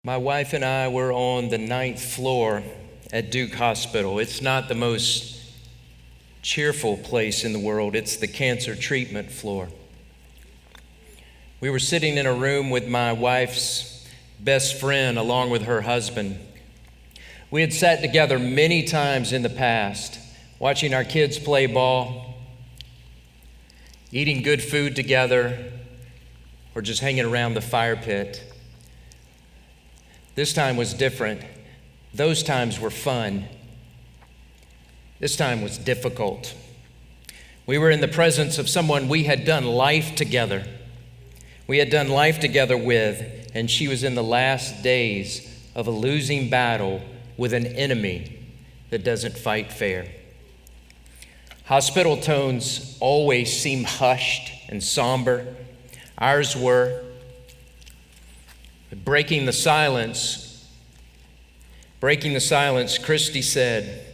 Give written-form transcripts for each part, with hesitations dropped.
My wife and I were on the 9th floor at Duke Hospital. It's not the most cheerful place in the world. It's the cancer treatment floor. We were sitting in a room with my wife's best friend along with her husband. We had sat together many times in the past, watching our kids play ball, eating good food together, or just hanging around the fire pit. This time was different. Those times were fun. This time was difficult. We were in the presence of someone we had done life together. We had done life together with, and she was in the last days of a losing battle with an enemy that doesn't fight fair. Hospital tones always seem hushed and somber. Ours were. Breaking the silence, Christy said,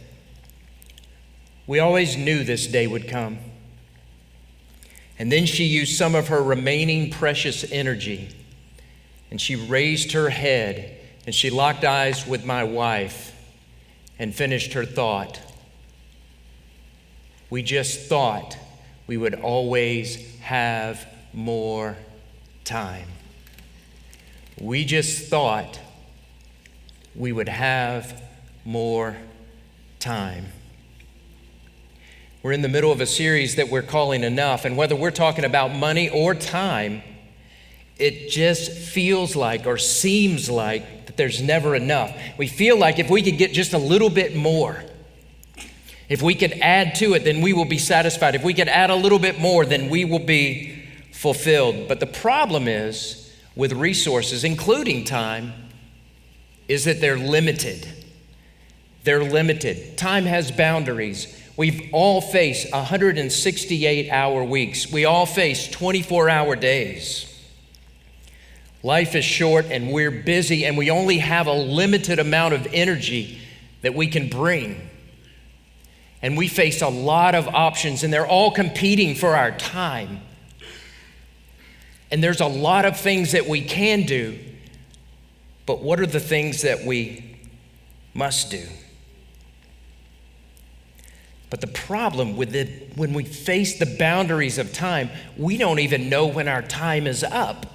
"We always knew this day would come." And then she used some of her remaining precious energy, and she raised her head, and she locked eyes with my wife and finished her thought. "We just thought we would always have more time. We just thought we would have more time." We're in the middle of a series that we're calling Enough, and whether we're talking about money or time, it just feels like or seems like that there's never enough. We feel like if we could get just a little bit more, if we could add to it, then we will be satisfied. If we could add a little bit more, then we will be fulfilled. But the problem is, with resources, including time, is that they're limited. They're limited. Time has boundaries. We've all faced 168-hour weeks. We all face 24-hour days. Life is short and we're busy, and we only have a limited amount of energy that we can bring. And we face a lot of options, and they're all competing for our time. And there's a lot of things that we can do, but what are the things that we must do? But the problem with it, when we face the boundaries of time, we don't even know when our time is up.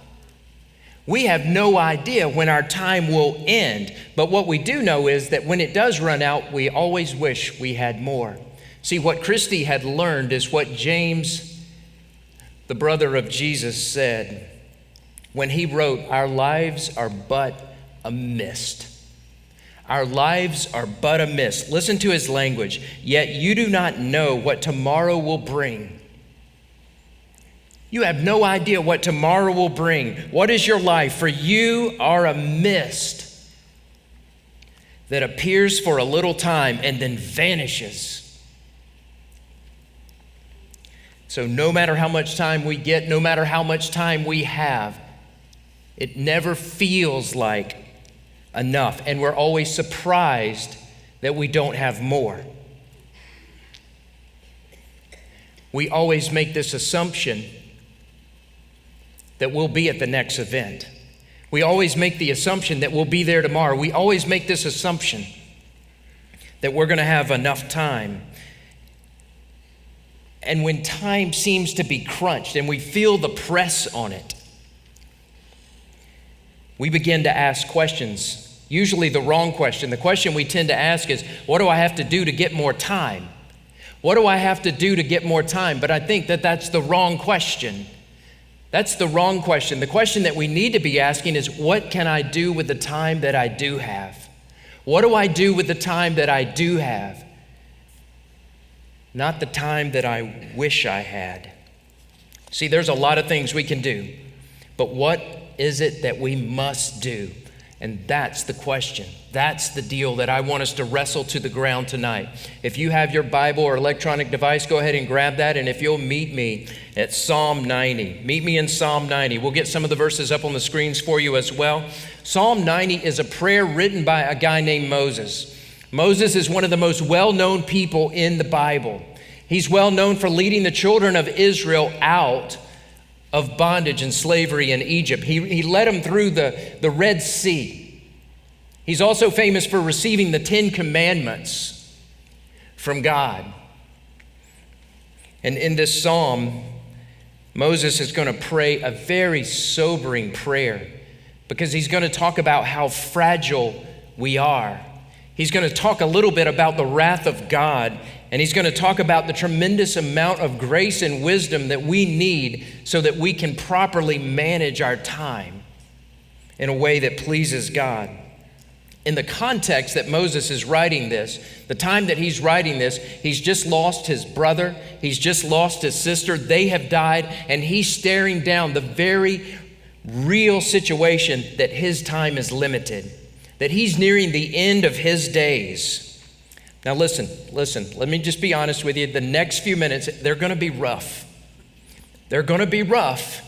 We have no idea when our time will end. But what we do know is that when it does run out, we always wish we had more. See, what Christy had learned is what James, the brother of Jesus, said when he wrote, "Our lives are but a mist. Our lives are but a mist." Listen to his language. "Yet you do not know what tomorrow will bring." You have no idea what tomorrow will bring. What is your life? For you are a mist that appears for a little time and then vanishes. So no matter how much time we get, no matter how much time we have, it never feels like enough. And we're always surprised that we don't have more. We always make this assumption that we'll be at the next event. We always make the assumption that we'll be there tomorrow. We always make this assumption that we're going to have enough time. And when time seems to be crunched and we feel the press on it, we begin to ask questions, usually the wrong question. The question we tend to ask is, what do I have to do to get more time? What do I have to do to get more time? But I think that that's the wrong question. That's the wrong question. The question that we need to be asking is, what can I do with the time that I do have? What do I do with the time that I do have? Not the time that I wish I had. See, there's a lot of things we can do, but what is it that we must do? And that's the question. That's the deal that I want us to wrestle to the ground tonight. If you have your Bible or electronic device, go ahead and grab that. And if you'll meet me at Psalm 90, meet me in Psalm 90. We'll get some of the verses up on the screens for you as well. Psalm 90 is a prayer written by a guy named Moses. Moses is one of the most well-known people in the Bible. He's well known for leading the children of Israel out of bondage and slavery in Egypt. He led them through the Red Sea. He's also famous for receiving the 10 Commandments from God. And in this psalm, Moses is going to pray a very sobering prayer because he's going to talk about how fragile we are. He's going to talk a little bit about the wrath of God, and he's going to talk about the tremendous amount of grace and wisdom that we need so that we can properly manage our time in a way that pleases God. In the context that Moses is writing this, the time that he's writing this, he's just lost his brother, he's just lost his sister, they have died, and he's staring down the very real situation that his time is limited, that he's nearing the end of his days. Now listen, let me just be honest with you. The next few minutes, they're going to be rough. They're going to be rough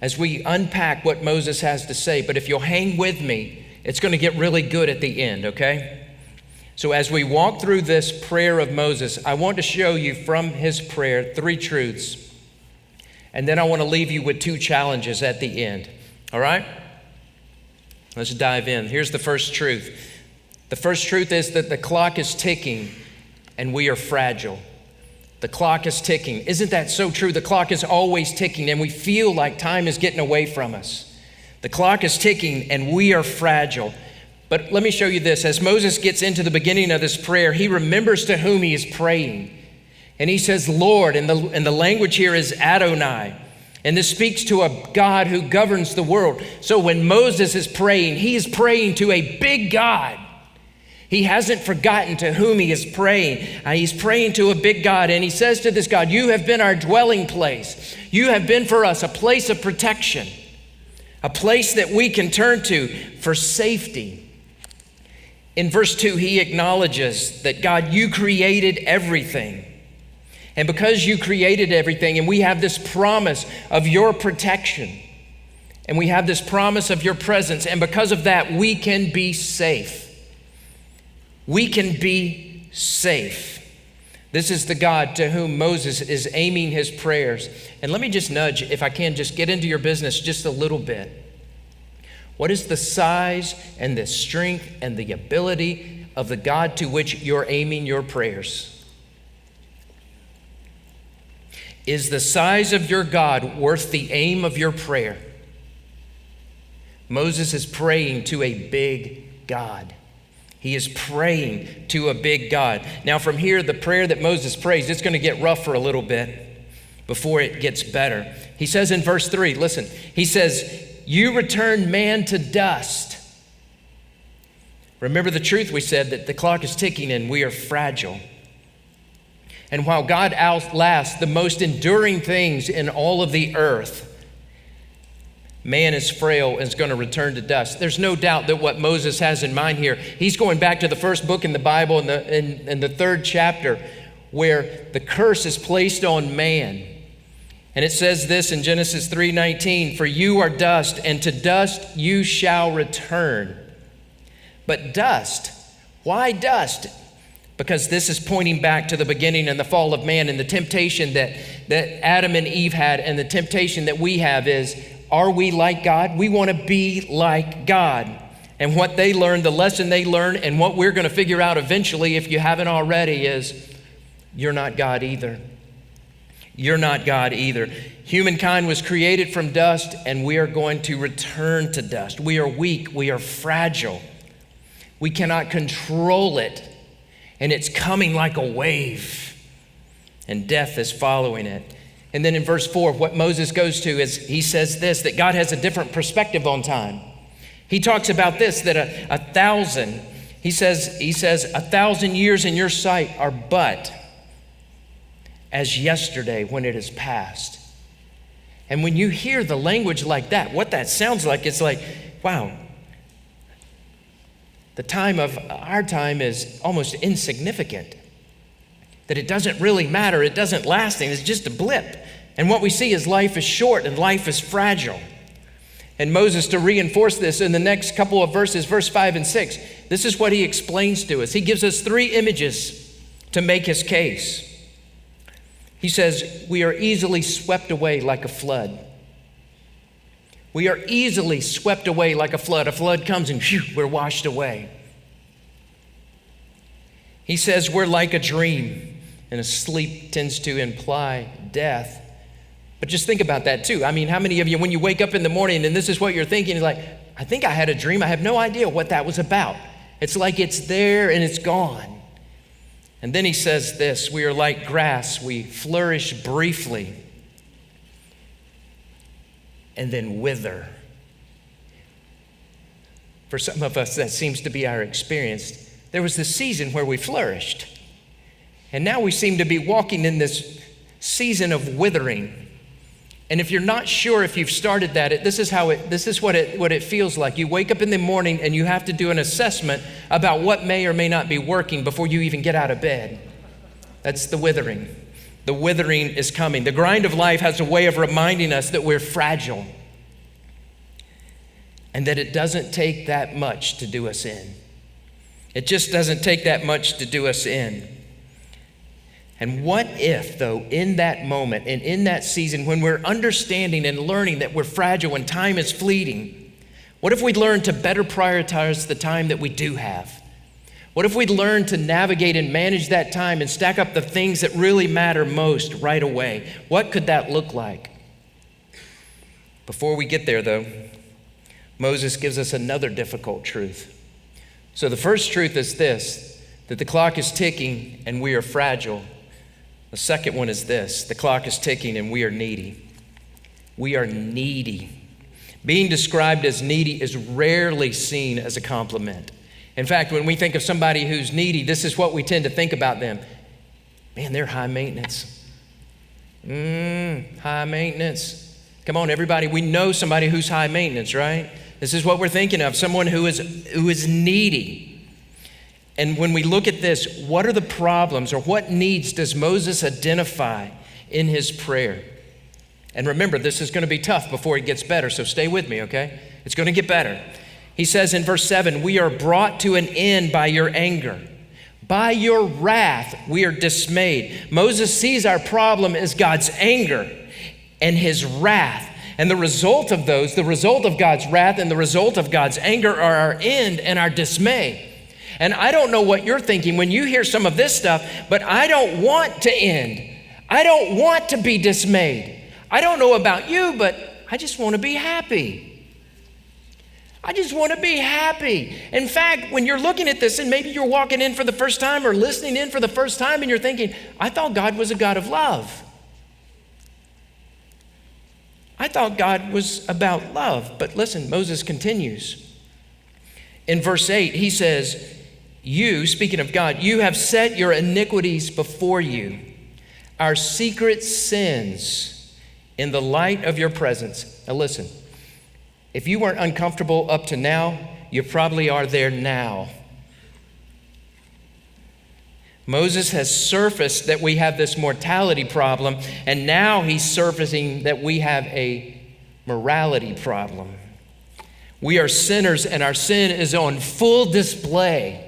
as we unpack what Moses has to say. But if you'll hang with me, it's going to get really good at the end, okay? So as we walk through this prayer of Moses, I want to show you from his prayer 3 truths. And then I want to leave you with 2 challenges at the end, all right? Let's dive in. Here's the first truth. The first truth is that the clock is ticking and we are fragile. The clock is ticking. Isn't that so true? The clock is always ticking and we feel like time is getting away from us. The clock is ticking and we are fragile. But let me show you this. As Moses gets into the beginning of this prayer, he remembers to whom he is praying. And he says, Lord, and the language here is Adonai. And this speaks to a God who governs the world. So when Moses is praying, he is praying to a big God. He hasn't forgotten to whom he is praying. He's praying to a big God, and he says to this God, you have been our dwelling place. You have been for us a place of protection, a place that we can turn to for safety. In verse 2, he acknowledges that God, you created everything. And because you created everything, and we have this promise of your protection, and we have this promise of your presence, and because of that, we can be safe. We can be safe. This is the God to whom Moses is aiming his prayers. And let me just nudge, if I can, just get into your business just a little bit. What is the size and the strength and the ability of the God to which you're aiming your prayers? Is the size of your God worth the aim of your prayer? Moses is praying to a big God. He is praying to a big God. Now from here, the prayer that Moses prays, it's going to get rough for a little bit before it gets better. He says in verse 3, listen, he says, you return man to dust. Remember the truth we said, that the clock is ticking and we are fragile. And while God outlasts the most enduring things in all of the earth, man is frail and is going to return to dust. There's no doubt that what Moses has in mind here, he's going back to the first book in the Bible in the 3rd chapter where the curse is placed on man. And it says this in Genesis 3:19, for you are dust and to dust you shall return. But dust, why dust? Because this is pointing back to the beginning and the fall of man and the temptation that Adam and Eve had, and the temptation that we have is, are we like God? We want to be like God. And what they learned, the lesson they learned, and what we're going to figure out eventually, if you haven't already, is you're not God either. You're not God either. Humankind was created from dust, and we are going to return to dust. We are weak. We are fragile. We cannot control it, and it's coming like a wave, and death is following it. And then in verse 4, what Moses goes to is, he says this, that God has a different perspective on time. He talks about this, that he says 1,000 years in your sight are but as yesterday when it is past. And when you hear the language like that, what that sounds like, it's like, wow, the time of our time is almost insignificant, that it doesn't really matter, it doesn't last, and it's just a blip. And what we see is life is short and life is fragile. And Moses, to reinforce this in the next couple of verses, verse 5 and 6, this is what he explains to us. He gives us 3 images to make his case. He says, we are easily swept away like a flood. We are easily swept away like a flood. A flood comes and phew, we're washed away. He says we're like a dream, and a sleep tends to imply death. But just think about that too. I mean, how many of you, when you wake up in the morning and this is what you're thinking, is like, I think I had a dream. I have no idea what that was about. It's like it's there and it's gone. And then he says this, we are like grass. We flourish briefly and then wither. For some of us, that seems to be our experience. There was this season where we flourished. And now we seem to be walking in this season of withering. And if you're not sure if you've started that, this is what it feels like. You wake up in the morning and you have to do an assessment about what may or may not be working before you even get out of bed. That's the withering. The withering is coming. The grind of life has a way of reminding us that we're fragile and that it doesn't take that much to do us in. It just doesn't take that much to do us in. And what if, though, in that moment and in that season when we're understanding and learning that we're fragile and time is fleeting, what if we'd learn to better prioritize the time that we do have? What if we'd learn to navigate and manage that time and stack up the things that really matter most right away? What could that look like? Before we get there, though, Moses gives us another difficult truth. So the first truth is this, that the clock is ticking and we are fragile. The second one is this, the clock is ticking and we are needy. We are needy. Being described as needy is rarely seen as a compliment. In fact, when we think of somebody who's needy, this is what we tend to think about them. Man, they're high maintenance. High maintenance. Come on, everybody, we know somebody who's high maintenance, right? This is what we're thinking of, someone who is needy. And when we look at this, what are the problems or what needs does Moses identify in his prayer? And remember, this is going to be tough before it gets better, so stay with me, okay? It's going to get better. He says in verse 7, we are brought to an end by your anger. By your wrath, we are dismayed. Moses sees our problem as God's anger and his wrath. And the result of God's wrath and the result of God's anger are our end and our dismay. And I don't know what you're thinking when you hear some of this stuff, but I don't want to end. I don't want to be dismayed. I don't know about you, but I just want to be happy. I just want to be happy. In fact, when you're looking at this and maybe you're walking in for the first time or listening in for the first time and you're thinking, I thought God was a God of love. I thought God was about love. But listen, Moses continues. In verse 8, he says, you, speaking of God, you have set your iniquities before you, our secret sins in the light of your presence. Now listen, if you weren't uncomfortable up to now, you probably are there now. Moses has surfaced that we have this mortality problem, and now he's surfacing that we have a morality problem. We are sinners, and our sin is on full display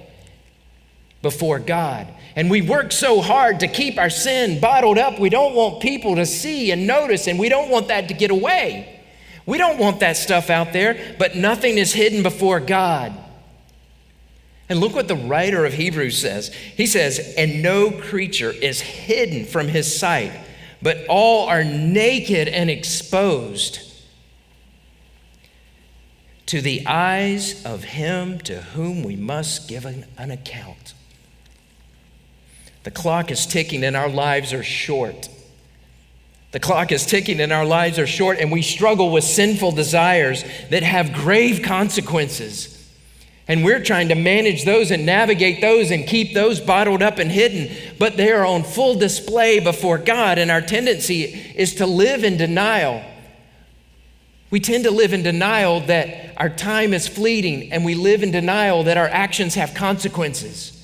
before God. And we work so hard to keep our sin bottled up. We don't want people to see and notice, and we don't want that to get away. We don't want that stuff out there, but nothing is hidden before God. And look what the writer of Hebrews says. He says, and no creature is hidden from his sight, but all are naked and exposed to the eyes of him to whom we must give an account. The clock is ticking and our lives are short. The clock is ticking and our lives are short, and we struggle with sinful desires that have grave consequences. And we're trying to manage those and navigate those and keep those bottled up and hidden, but they are on full display before God, and our tendency is to live in denial. We tend to live in denial that our time is fleeting, and we live in denial that our actions have consequences.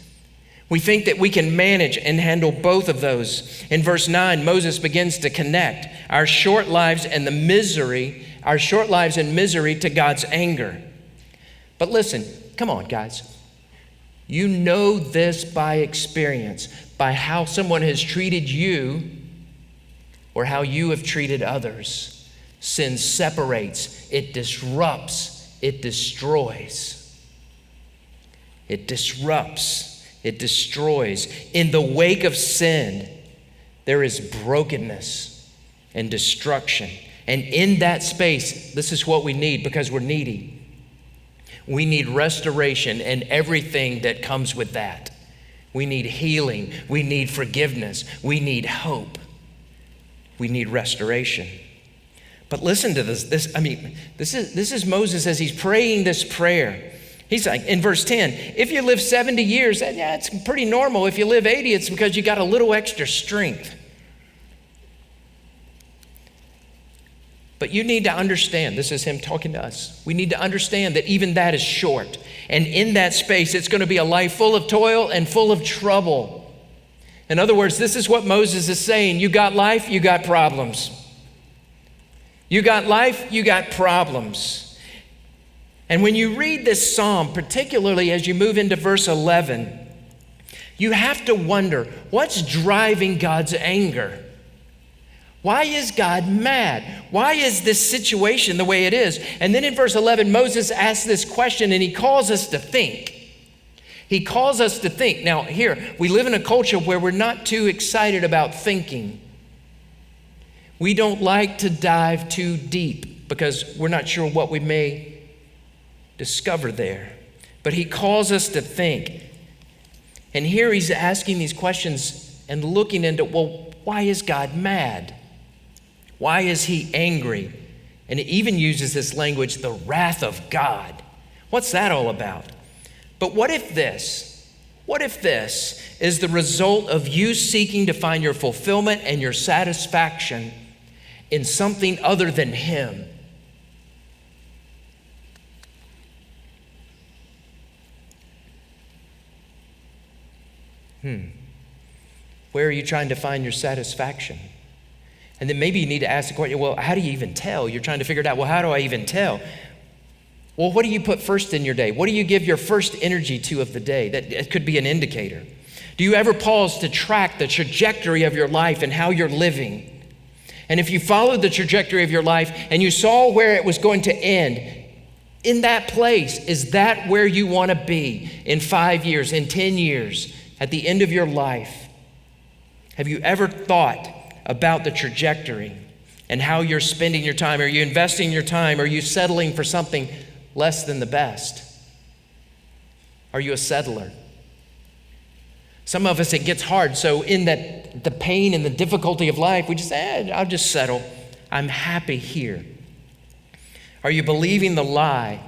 We think that we can manage and handle both of those. In verse 9, Moses begins to connect our short lives and misery to God's anger. But listen, come on, guys. You know this by experience, by how someone has treated you or how you have treated others. Sin separates, it disrupts, it destroys. It disrupts. It destroys. In the wake of sin, there is brokenness and destruction. And in that space, this is what we need because we're needy. We need restoration and everything that comes with that. We need healing. We need forgiveness. We need hope. We need restoration. But listen to this. This is Moses as he's praying this prayer. He's like, in verse 10, if you live 70 years, it's pretty normal. If you live 80, it's because you got a little extra strength. But you need to understand, this is him talking to us. We need to understand that even that is short. And in that space, it's going to be a life full of toil and full of trouble. In other words, this is what Moses is saying. You got life, you got problems. You got life, you got problems. And when you read this psalm, particularly as you move into verse 11, you have to wonder, what's driving God's anger? Why is God mad? Why is this situation the way it is? And then in verse 11, Moses asks this question and he calls us to think. He calls us to think. Now here, we live in a culture where we're not too excited about thinking. We don't like to dive too deep because we're not sure what we may discover there. But he calls us to think. And here he's asking these questions and looking into, well, why is God mad? Why is he angry? And it even uses this language, the wrath of God. What's that all about? But what if this is the result of you seeking to find your fulfillment and your satisfaction in something other than him? Where are you trying to find your satisfaction? And then maybe you need to ask the question, well, how do you even tell? You're trying to figure it out. Well, how do I even tell? Well, what do you put first in your day? What do you give your first energy to of the day? That could be an indicator. Do you ever pause to track the trajectory of your life and how you're living? And if you followed the trajectory of your life and you saw where it was going to end, in that place, is that where you want to be in 5 years, in 10 years, at the end of your life? Have you ever thought about the trajectory and how you're spending your time? Are you investing your time? Are you settling for something less than the best? Are you a settler? Some of us, it gets hard. So in the pain and the difficulty of life, we just say, I'll just settle. I'm happy here. Are you believing the lie?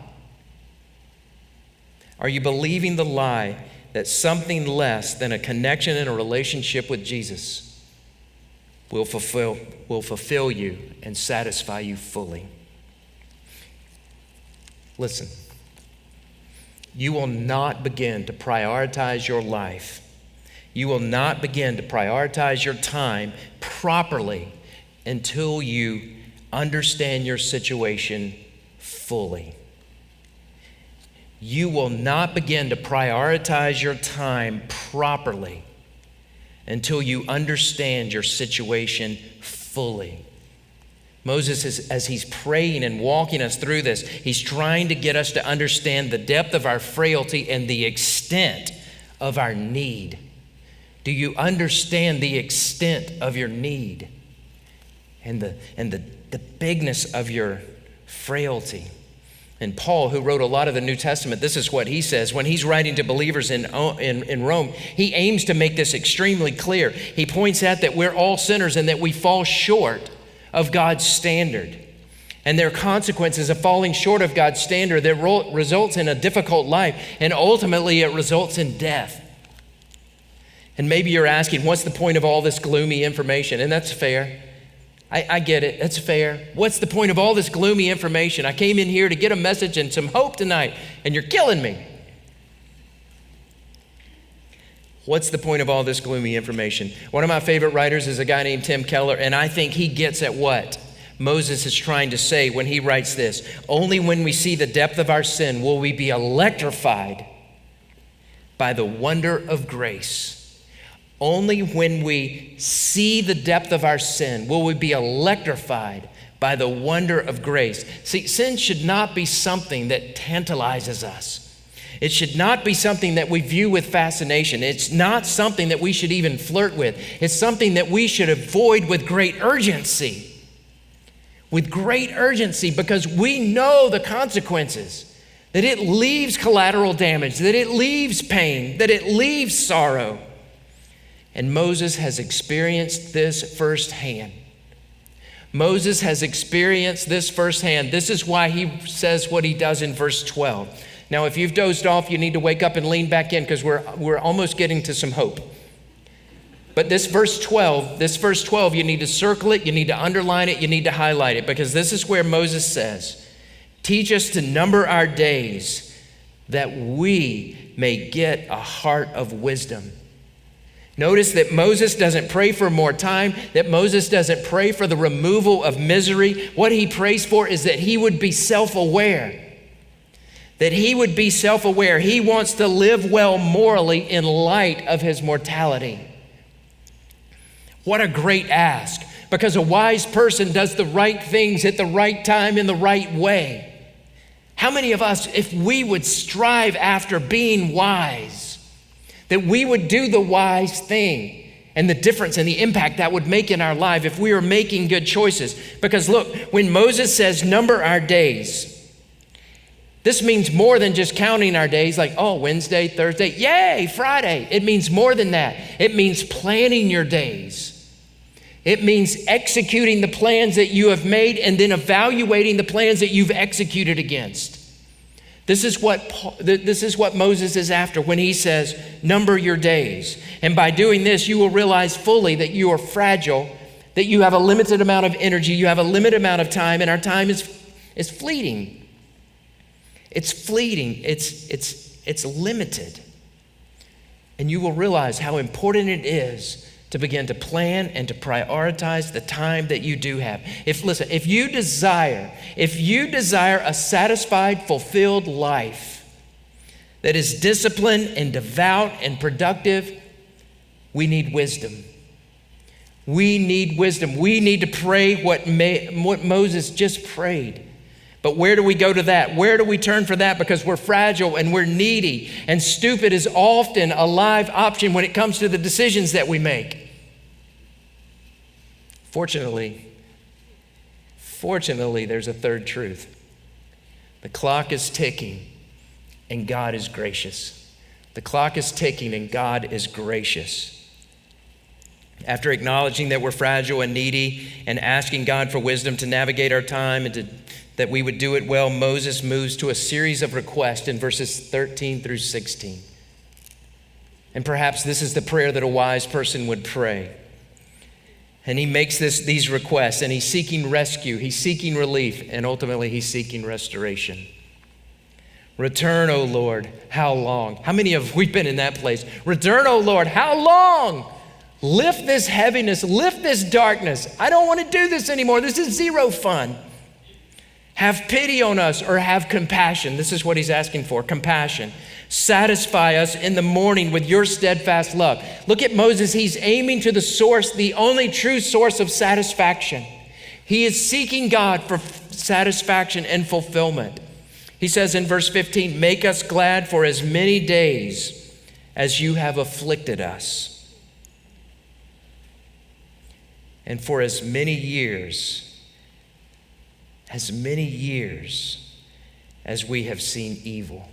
Are you believing the lie that something less than a connection and a relationship with Jesus will fulfill you and satisfy you fully? Listen, you will not begin to prioritize your life. You will not begin to prioritize your time properly until you understand your situation fully. You will not begin to prioritize your time properly until you understand your situation fully. Moses, as he's praying and walking us through this, he's trying to get us to understand the depth of our frailty and the extent of our need. Do you understand the extent of your need and the bigness of your frailty? And Paul, who wrote a lot of the New Testament, this is what he says. When he's writing to believers in Rome, he aims to make this extremely clear. He points out that we're all sinners and that we fall short of God's standard. And there are consequences of falling short of God's standard that results in a difficult life, and ultimately it results in death. And maybe you're asking, what's the point of all this gloomy information? And that's fair. I get it. That's fair. What's the point of all this gloomy information? I came in here to get a message and some hope tonight, and you're killing me. What's the point of all this gloomy information? One of my favorite writers is a guy named Tim Keller, and I think he gets at what Moses is trying to say when he writes this. Only when we see the depth of our sin will we be electrified by the wonder of grace. Only when we see the depth of our sin will we be electrified by the wonder of grace. See, sin should not be something that tantalizes us. It should not be something that we view with fascination. It's not something that we should even flirt with. It's something that we should avoid with great urgency. With great urgency, because we know the consequences, that it leaves collateral damage, that it leaves pain, that it leaves sorrow. And Moses has experienced this firsthand. Moses has experienced this firsthand. This is why he says what he does in verse 12. Now, if you've dozed off, you need to wake up and lean back in, because we're almost getting to some hope. But this verse 12, you need to circle it, you need to underline it, you need to highlight it, because this is where Moses says, teach us to number our days that we may get a heart of wisdom. Notice that Moses doesn't pray for more time, that Moses doesn't pray for the removal of misery. What he prays for is that he would be self-aware. That he would be self-aware. He wants to live well morally in light of his mortality. What a great ask, because a wise person does the right things at the right time in the right way. How many of us, if we would strive after being wise, that we would do the wise thing, and the difference and the impact that would make in our life if we were making good choices? Because look, when Moses says number our days, this means more than just counting our days like, oh, Wednesday, Thursday, yay, Friday. It means more than that. It means planning your days. It means executing the plans that you have made and then evaluating the plans that you've executed against. This is what Moses is after when he says, number your days. And by doing this, you will realize fully that you are fragile, that you have a limited amount of energy, you have a limited amount of time, and our time is fleeting. It's fleeting, it's limited. And you will realize how important it is to begin to plan and to prioritize the time that you do have. If you desire a satisfied, fulfilled life that is disciplined and devout and productive, we need wisdom. We need wisdom. We need to pray what Moses just prayed. But where do we go to that? Where do we turn for that? Because we're fragile and we're needy, and stupid is often a live option when it comes to the decisions that we make. Fortunately, there's a third truth. The clock is ticking and God is gracious. The clock is ticking and God is gracious. After acknowledging that we're fragile and needy and asking God for wisdom to navigate our time and that we would do it well, Moses moves to a series of requests in verses 13 through 16. And perhaps this is the prayer that a wise person would pray. And he makes these requests, and he's seeking rescue, he's seeking relief, and ultimately he's seeking restoration. Return, O Lord, how long? How many of we've been in that place? Return, O Lord, how long? Lift this heaviness, lift this darkness. I don't want to do this anymore. This is zero fun. Have pity on us, or have compassion. This is what he's asking for, compassion. Satisfy us in the morning with your steadfast love. Look at Moses. He's aiming to the source, the only true source of satisfaction. He is seeking God for satisfaction and fulfillment. He says in verse 15, make us glad for as many days as you have afflicted us, and for as many years as we have seen evil.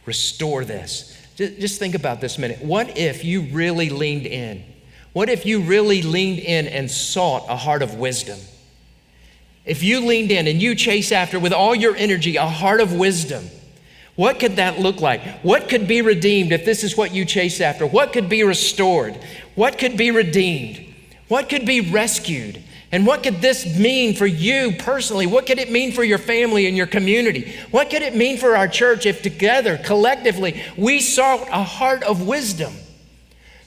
Restore this. Just think about this a minute. What if you really leaned in? What if you really leaned in and sought a heart of wisdom? If you leaned in and you chase after with all your energy a heart of wisdom, what could that look like? What could be redeemed if this is what you chase after? What could be restored? What could be redeemed? What could be rescued? And what could this mean for you personally? What could it mean for your family and your community? What could it mean for our church if together, collectively, we sought a heart of wisdom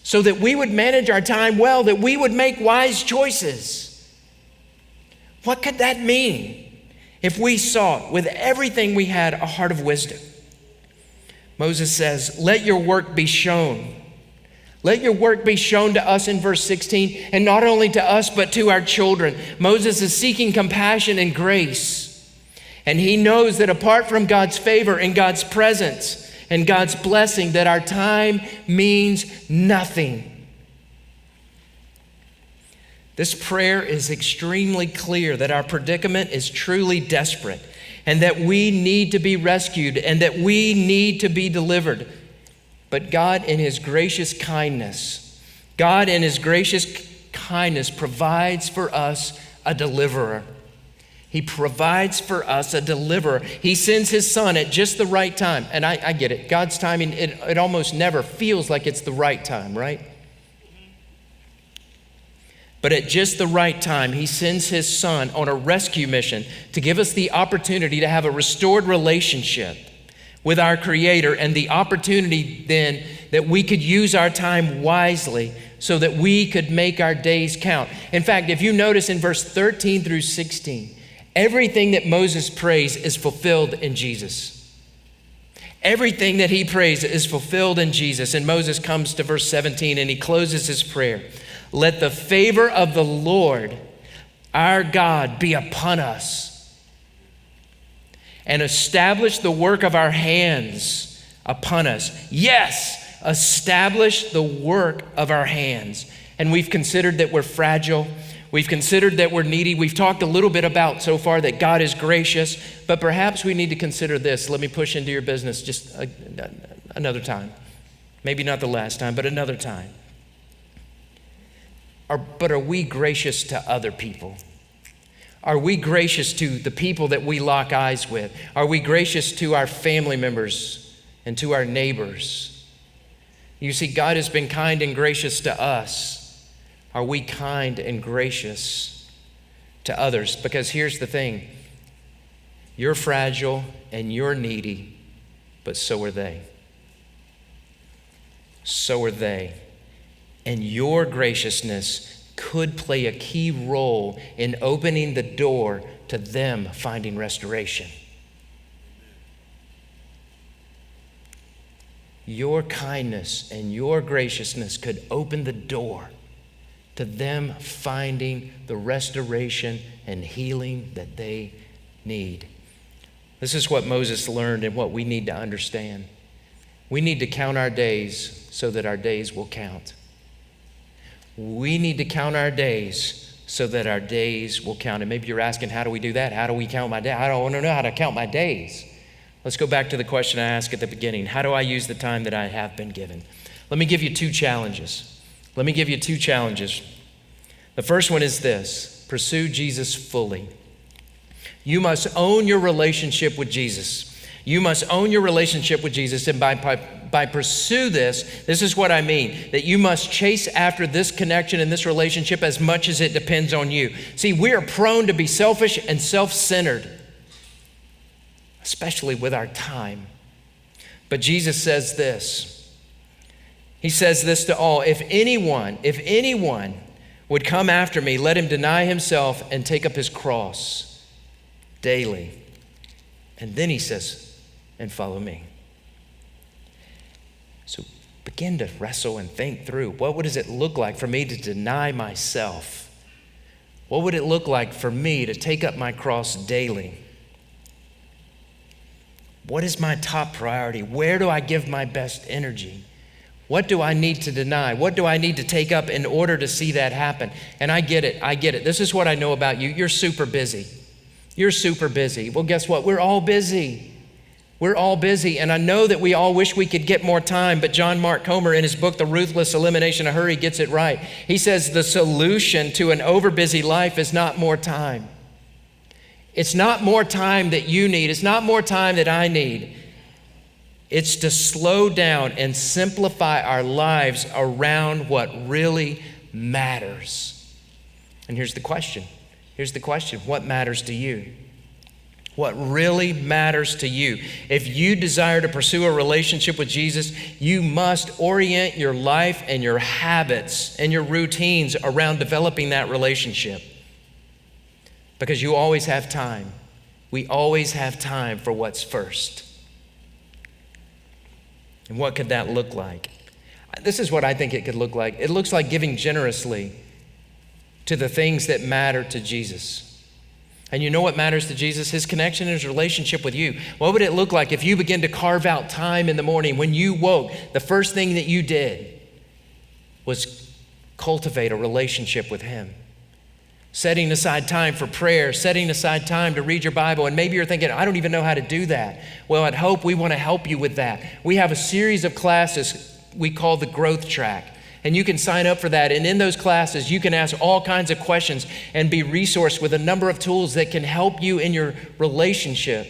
so that we would manage our time well, that we would make wise choices? What could that mean if we sought with everything we had a heart of wisdom? Moses says, let your work be shown. Let your work be shown to us in verse 16, and not only to us, but to our children. Moses is seeking compassion and grace. And he knows that apart from God's favor and God's presence and God's blessing, that our time means nothing. This prayer is extremely clear that our predicament is truly desperate, and that we need to be rescued, and that we need to be delivered. But God in his gracious kindness provides for us a deliverer. He provides for us a deliverer. He sends his son at just the right time. And I get it. God's timing, it almost never feels like it's the right time, right? But at just the right time, he sends his son on a rescue mission to give us the opportunity to have a restored relationship with our Creator, and the opportunity then that we could use our time wisely so that we could make our days count. In fact, if you notice in verse 13 through 16, everything that Moses prays is fulfilled in Jesus. Everything that he prays is fulfilled in Jesus. And Moses comes to verse 17 and he closes his prayer. Let the favor of the Lord, our God, be upon us, and establish the work of our hands upon us. Yes, establish the work of our hands. And we've considered that we're fragile. We've considered that we're needy. We've talked a little bit about so far that God is gracious, but perhaps we need to consider this. Let me push into your business just another time. Maybe not the last time, but another time. But are we gracious to other people? Are we gracious to the people that we lock eyes with? Are we gracious to our family members and to our neighbors? You see, God has been kind and gracious to us. Are we kind and gracious to others? Because here's the thing. You're fragile and you're needy, but so are they. So are they. And your graciousness could play a key role in opening the door to them finding restoration. Your kindness and your graciousness could open the door to them finding the restoration and healing that they need. This is what Moses learned and what we need to understand. We need to count our days so that our days will count. We need to count our days so that our days will count. And maybe you're asking, how do we do that? How do we count my days? I don't want to know how to count my days. Let's go back to the question I asked at the beginning. How do I use the time that I have been given? Let me give you two challenges. The first one is this: pursue Jesus fully. You must own your relationship with Jesus. You must own your relationship with Jesus. And by pursue this is what I mean, that you must chase after this connection and this relationship as much as it depends on you. See, we are prone to be selfish and self-centered, especially with our time. But Jesus says this. He says this to all: if anyone would come after me, let him deny himself and take up his cross daily. And then he says, and follow me. So begin to wrestle and think through, what does it look like for me to deny myself? What would it look like for me to take up my cross daily? What is my top priority? Where do I give my best energy? What do I need to deny? What do I need to take up in order to see that happen? And I get it. This is what I know about you. You're super busy. Well, guess what? We're all busy. And I know that we all wish we could get more time, but John Mark Comer in his book, The Ruthless Elimination of Hurry, gets it right. He says the solution to an overbusy life is not more time. It's not more time that you need. It's not more time that I need. It's to slow down and simplify our lives around what really matters. And here's the question. What matters to you? What really matters to you? If you desire to pursue a relationship with Jesus, you must orient your life and your habits and your routines around developing that relationship. Because you always have time. We always have time for what's first. And what could that look like? This is what I think it could look like. It looks like giving generously to the things that matter to Jesus. And you know what matters to Jesus? His connection and his relationship with you. What would it look like if you begin to carve out time in the morning when you woke? The first thing that you did was cultivate a relationship with him. Setting aside time for prayer, setting aside time to read your Bible. And maybe you're thinking, I don't even know how to do that. Well, at Hope, we want to help you with that. We have a series of classes we call the Growth Track. And you can sign up for that. And in those classes, you can ask all kinds of questions and be resourced with a number of tools that can help you in your relationship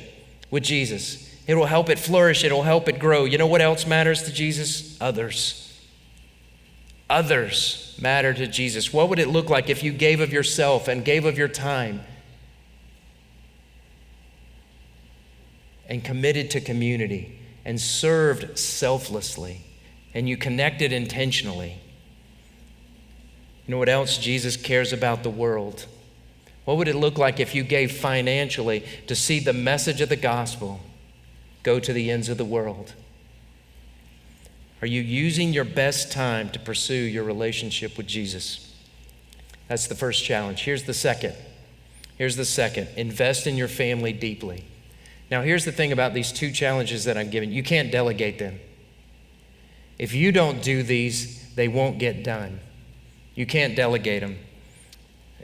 with Jesus. It will help it flourish. It will help it grow. You know what else matters to Jesus? Others. Others matter to Jesus. What would it look like if you gave of yourself and gave of your time and committed to community and served selflessly? And you connected intentionally. You know what else? Jesus cares about the world. What would it look like if you gave financially to see the message of the gospel go to the ends of the world? Are you using your best time to pursue your relationship with Jesus? That's the first challenge. Here's the second. Invest in your family deeply. Now, here's the thing about these two challenges that I'm giving. You can't delegate them. If you don't do these, they won't get done. You can't delegate them.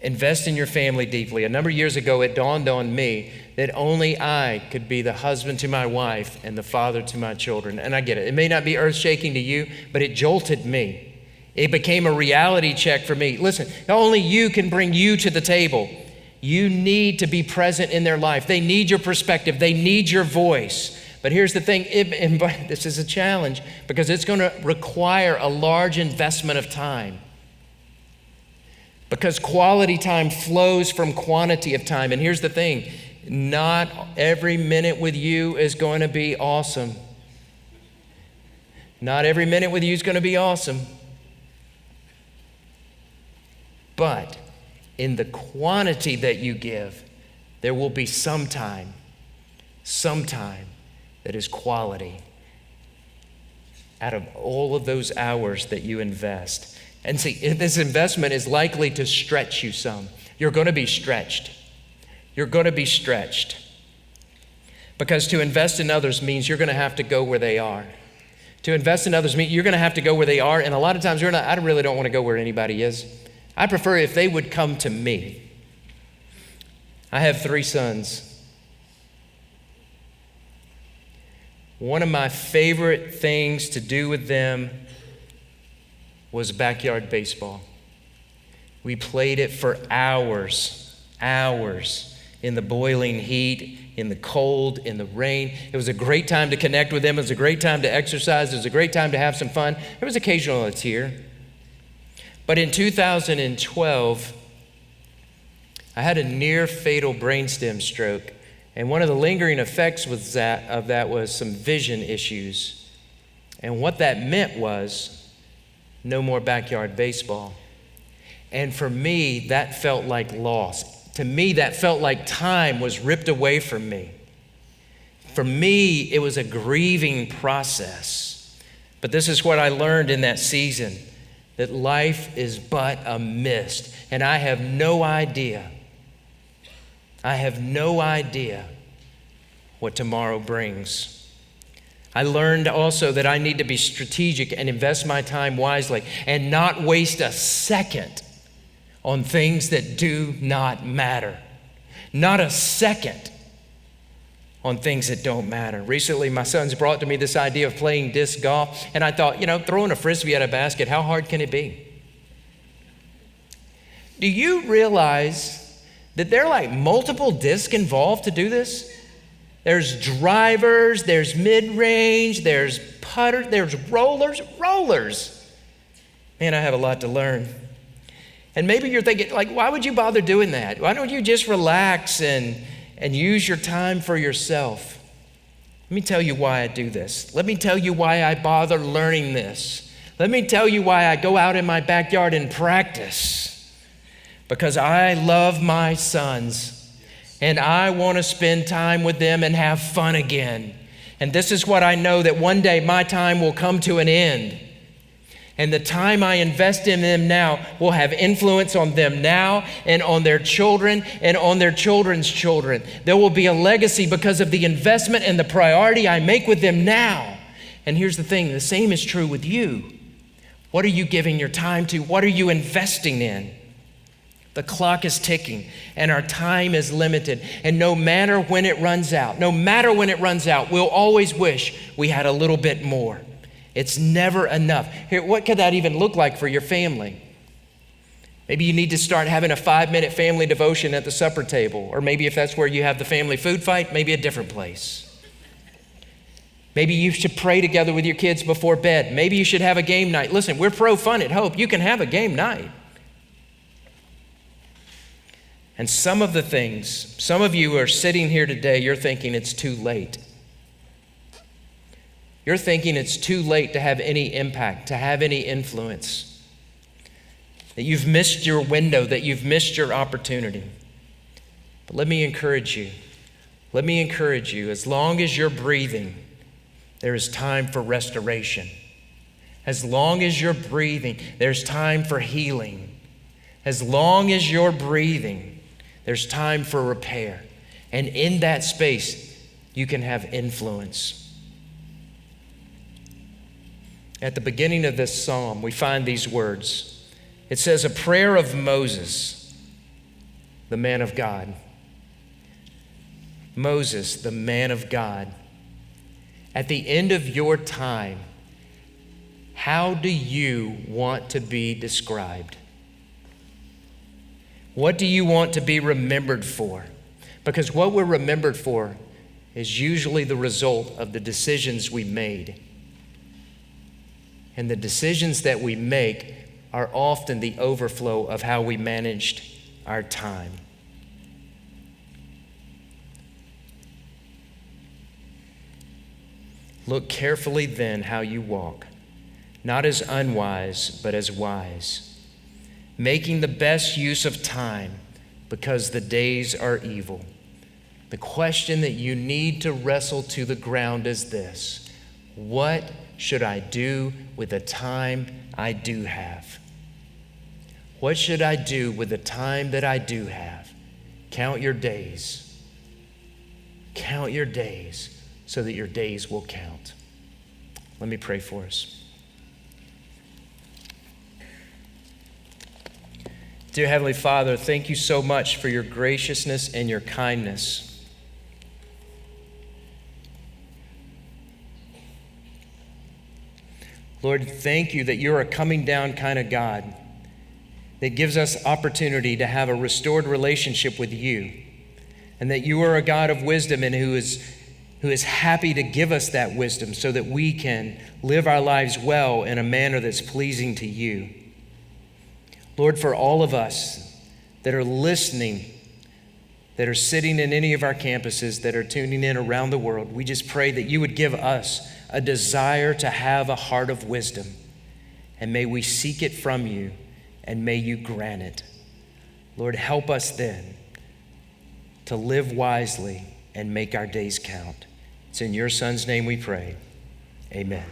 Invest in your family deeply. A number of years ago, it dawned on me that only I could be the husband to my wife and the father to my children. And I get it. It may not be earth-shaking to you, but it jolted me. It became a reality check for me. Listen, only you can bring you to the table. You need to be present in their life. They need your perspective. They need your voice. But here's the thing, this is a challenge because it's going to require a large investment of time. Because quality time flows from quantity of time. And here's the thing, not every minute with you is going to be awesome. Not every minute with you is going to be awesome. But in the quantity that you give, there will be some time that is quality out of all of those hours that you invest. And see, this investment is likely to stretch you some. You're going to be stretched. Because to invest in others means you're going to have to go where they are. To invest in others means you're going to have to go where they are. And a lot of times I really don't want to go where anybody is. I prefer if they would come to me. I have 3 sons. One of my favorite things to do with them was backyard baseball. We played it for hours in the boiling heat, in the cold, in the rain. It was a great time to connect with them. It was a great time to exercise. It was a great time to have some fun. There was occasional a tear. But in 2012, I had a near fatal brainstem stroke. And one of the lingering effects of that was some vision issues. And what that meant was no more backyard baseball. And for me, that felt like loss. To me, that felt like time was ripped away from me. For me, it was a grieving process. But this is what I learned in that season, that life is but a mist. And I have no idea what tomorrow brings. I learned also that I need to be strategic and invest my time wisely and not waste a second on things that do not matter. Not a second on things that don't matter. Recently, my sons brought to me this idea of playing disc golf, and I thought, throwing a frisbee at a basket, how hard can it be? Do you realize that there are like multiple discs involved to do this? There's drivers, there's mid-range, there's putter, there's rollers. Man, I have a lot to learn. And maybe you're thinking, like, why would you bother doing that? Why don't you just relax and use your time for yourself? Let me tell you why I do this. Let me tell you why I bother learning this. Let me tell you why I go out in my backyard and practice. Because I love my sons, and I want to spend time with them and have fun again. And this is what I know, that one day my time will come to an end. And the time I invest in them now will have influence on them now and on their children and on their children's children. There will be a legacy because of the investment and the priority I make with them now. And here's the thing, the same is true with you. What are you giving your time to? What are you investing in? The clock is ticking and our time is limited. And no matter when it runs out, we'll always wish we had a little bit more. It's never enough. Here, what could that even look like for your family? Maybe you need to start having a 5-minute family devotion at the supper table. Or maybe if that's where you have the family food fight, maybe a different place. Maybe you should pray together with your kids before bed. Maybe you should have a game night. Listen, we're pro-fun at Hope. You can have a game night. And some of you are sitting here today, you're thinking it's too late. You're thinking it's too late to have any impact, to have any influence, that you've missed your window, that you've missed your opportunity. But let me encourage you. As long as you're breathing, there is time for restoration. As long as you're breathing, there's time for healing. As long as you're breathing, there's time for repair. And in that space, you can have influence. At the beginning of this psalm, we find these words. It says, a prayer of Moses, the man of God. Moses, the man of God. At the end of your time, how do you want to be described? What do you want to be remembered for? Because what we're remembered for is usually the result of the decisions we made. And the decisions that we make are often the overflow of how we managed our time. Look carefully then how you walk, not as unwise, but as wise, making the best use of time because the days are evil. The question that you need to wrestle to the ground is this: what should I do with the time I do have? What should I do with the time that I do have? Count your days. Count your days so that your days will count. Let me pray for us. Dear Heavenly Father, thank you so much for your graciousness and your kindness. Lord, thank you that you're a coming down kind of God that gives us opportunity to have a restored relationship with you, and that you are a God of wisdom and who is happy to give us that wisdom so that we can live our lives well in a manner that's pleasing to you. Lord, for all of us that are listening, that are sitting in any of our campuses, that are tuning in around the world, we just pray that you would give us a desire to have a heart of wisdom. And may we seek it from you, and may you grant it. Lord, help us then to live wisely and make our days count. It's in your Son's name we pray. Amen.